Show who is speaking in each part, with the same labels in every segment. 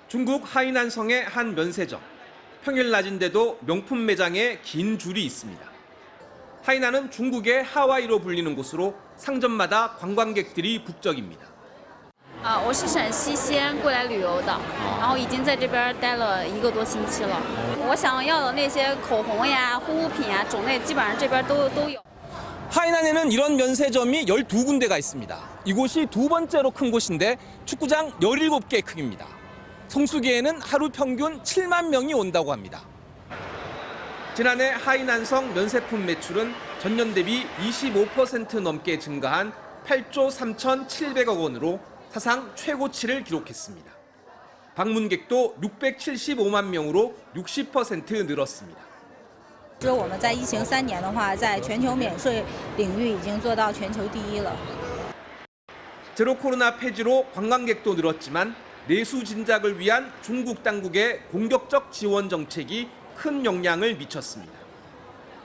Speaker 1: 중국 하이난성의 한 면세점. 평일 낮인데도 명품 매장에 긴 줄이 있습니다. 하이난은 중국의 하와이로 불리는 곳으로 상점마다 관광객들이 북적입니다.
Speaker 2: 我是陕西西安过来旅游的，然后已经在这边待了1个多星期了。我想要的那些口红呀、护肤品呀种类基本上这边都有。
Speaker 1: 하이난에는 이런 면세점이 12군데가 있습니다. 이곳이 두 번째로 큰 곳인데 축구장 17개 크기입니다. 성수기에는 하루 평균 7만 명이 온다고 합니다. 지난해 하이난성 면세품 매출은 전년 대비 25% 넘게 증가한 8조 3,700억 원으로 사상 최고치를 기록했습니다. 방문객도 675만 명으로 60% 늘었습니다.
Speaker 3: 说我们在疫情3年的话，在全球免税领域已经做到全球第1了。
Speaker 1: 제로 코로나 폐지로 관광객도 늘었지만 내수 진작을 위한 중국 당국의 공격적 지원 정책이 큰 영향을 미쳤습니다.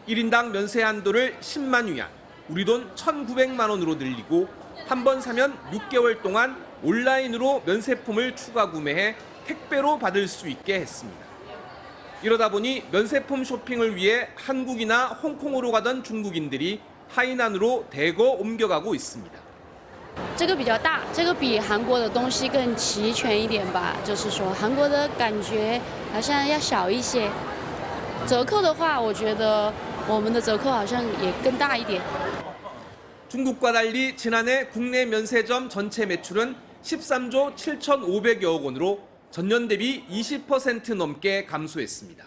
Speaker 1: 1인당 면세 한도를 10만 위안, 우리 돈 1,900만 원으로 늘리고 한 번 사면 6개월 동안 온라인으로 면세품을 추가 구매해 택배로 받을 수 있게 했습니다. 이러다 보니 면세품 쇼핑을 위해 한국이나 홍콩으로 가던 중국인들이 하이난으로 대거 옮겨가고 있습니다.
Speaker 2: 这个比较大，这个比韩国的东西更齐全一点吧。就是说，韩国的感觉好像要小一些。折扣的话，我觉得我们的折扣好像也更大一点。
Speaker 1: 중국과 달리 지난해 국내 면세점 전체 매출은 13조 7,500여억 원으로 전년 대비 20% 넘게 감소했습니다.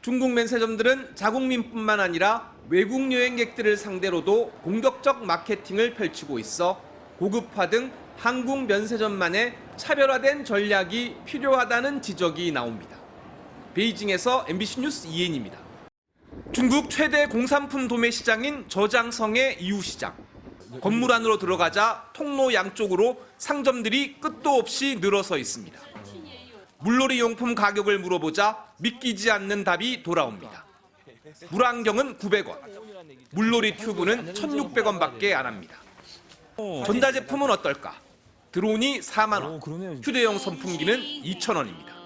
Speaker 1: 중국 면세점들은 자국민뿐만 아니라 외국 여행객들을 상대로도 공격적 마케팅을 펼치고 있어 고급화 등 한국 면세점만의 차별화된 전략이 필요하다는 지적이 나옵니다. 베이징에서 MBC 뉴스 이엔입니다. 중국 최대 공산품 도매 시장인 저장성의 이웃시장. 건물 안으로 들어가자 통로 양쪽으로 상점들이 끝도 없이 늘어서 있습니다. 물놀이 용품 가격을 물어보자 믿기지 않는 답이 돌아옵니다. 물안경은 900원, 물놀이 튜브는 1,600원밖에 안 합니다. 전자제품은 어떨까? 드론이 4만 원, 휴대용 선풍기는 2,000원입니다.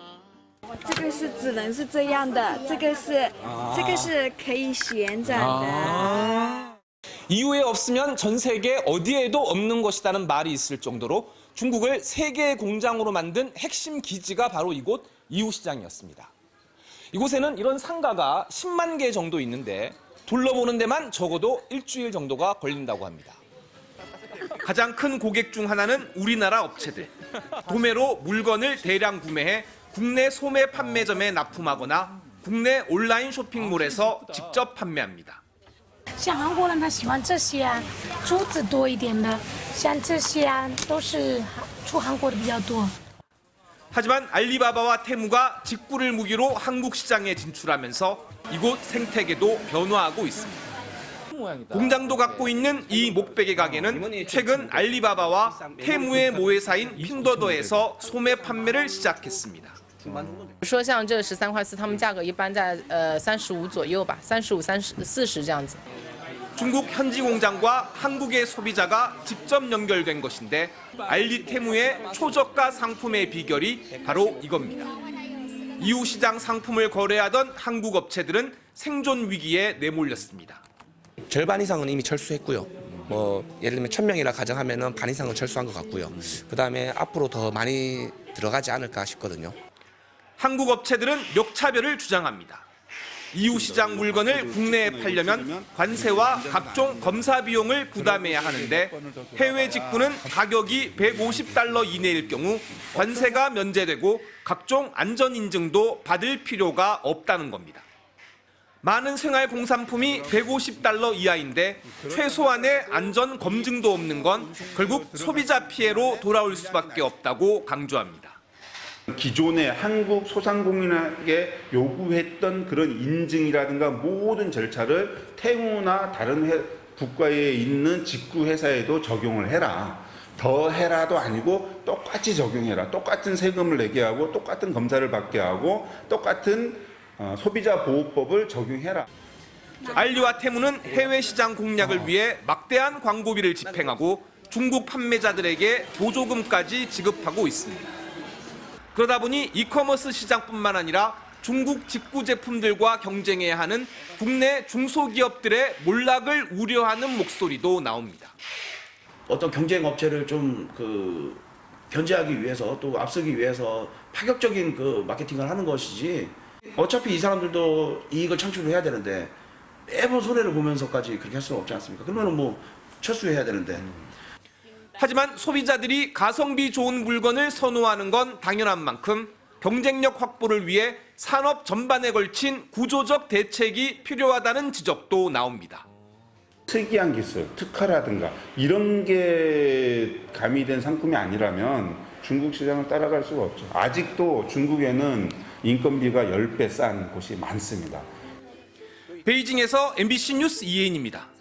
Speaker 4: 这个是只能是这样的，这个是可以旋转的。
Speaker 1: 이유에 없으면 전 세계 어디에도 없는 것이라는 말이 있을 정도로 중국을 세계의 공장으로 만든 핵심 기지가 바로 이곳 이웃시장이었습니다. 이곳에는 이런 상가가 10만 개 정도 있는데 둘러보는 데만 적어도 일주일 정도가 걸린다고 합니다. 가장 큰 고객 중 하나는 우리나라 업체들. 도매로 물건을 대량 구매해 국내 소매 판매점에 납품하거나 국내 온라인 쇼핑몰에서 직접 판매합니다.
Speaker 5: 像韩国人他喜欢这些啊，珠子多一点的，像这些啊都是出韩国的比较多。
Speaker 1: 하지만 알리바바와 테무가 직구를 무기로 한국 시장에 진출하면서 이곳 생태계도 변화하고 있습니다. 공장도 갖고 있는 이 목베개 가게는 최근 알리바바와 테무의 모회사인 핀더더에서 소매 판매를 시작했습니다.
Speaker 6: 说像这13块4，他们价格一般在35左右吧，35、40这样子。
Speaker 1: 중국 현지 공장과 한국의 소비자가 직접 연결된 것인데 알리테무의 초저가 상품의 비결이 바로 이겁니다. 이웃시장 상품을 거래하던 한국 업체들은 생존 위기에 내몰렸습니다.
Speaker 7: 절반 이상은 이미 철수했고요. 예를 들면 1,000명이라 가정하면은 반 이상은 철수한 것 같고요. 그다음에 앞으로 더 많이 들어가지 않을까 싶거든요.
Speaker 1: 한국 업체들은 역차별을 주장합니다. 이웃시장 물건을 국내에 팔려면 관세와 각종 검사 비용을 부담해야 하는데 해외 직구는 가격이 $150 이내일 경우 관세가 면제되고 각종 안전 인증도 받을 필요가 없다는 겁니다. 많은 생활 공산품이 $150 이하인데 최소한의 안전 검증도 없는 건 결국 소비자 피해로 돌아올 수밖에 없다고 강조합니다.
Speaker 8: 기존의 한국 소상공인에게 요구했던 그런 인증이라든가 모든 절차를 테무나 다른 국가에 있는 직구 회사에도 적용을 해라. 더 해라도 아니고 똑같이 적용해라. 똑같은 세금을 내게 하고 똑같은 검사를 받게 하고 똑같은 소비자 보호법을 적용해라.
Speaker 1: 알리와 테무는 해외 시장 공략을 위해 막대한 광고비를 집행하고 중국 판매자들에게 보조금까지 지급하고 있습니다. 그러다 보니 이커머스 시장뿐만 아니라 중국 직구 제품들과 경쟁해야 하는 국내 중소기업들의 몰락을 우려하는 목소리도 나옵니다.
Speaker 9: 어떤 경쟁 업체를 좀 견제하기 위해서 또 앞서기 위해서 파격적인 마케팅을 하는 것이지, 어차피 이 사람들도 이익을 창출을 해야 되는데 매번 손해를 보면서까지 그렇게 할 수는 없지 않습니까? 그러면은 뭐 철수해야 되는데.
Speaker 1: 하지만 소비자들이 가성비 좋은 물건을 선호하는 건 당연한 만큼 경쟁력 확보를 위해 산업 전반에 걸친 구조적 대책이 필요하다는 지적도 나옵니다.
Speaker 8: 특이한 기술, 특화라든가 이런 게 가미된 상품이 아니라면 중국 시장을 따라갈 수가 없죠. 아직도 중국에는 인건비가 10배 싼 곳이 많습니다.
Speaker 1: 베이징에서 MBC 뉴스 이혜인입니다.